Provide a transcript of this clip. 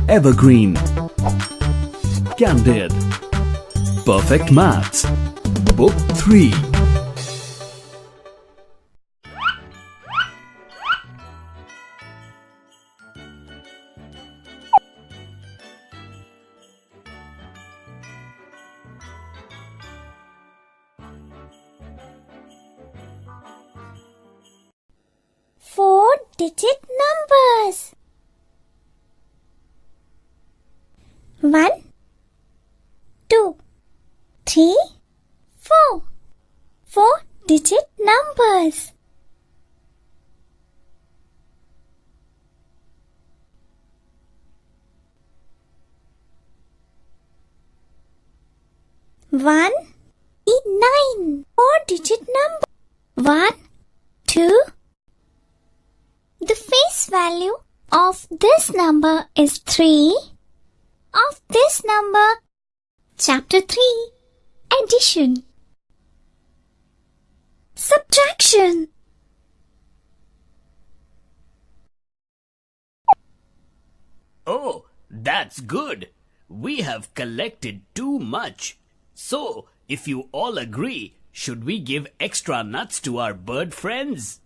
Evergreen. Candid. Perfect Maths. Book 3. Four-digit numbers. 1, 2, 3, 4. Four-digit numbers. One, 9. Four-digit number. 1, 2. The face value of this number is 3. Of this number, Chapter 3, Addition. Subtraction. Oh, that's good. We have collected too much. So, if you all agree, should we give extra nuts to our bird friends?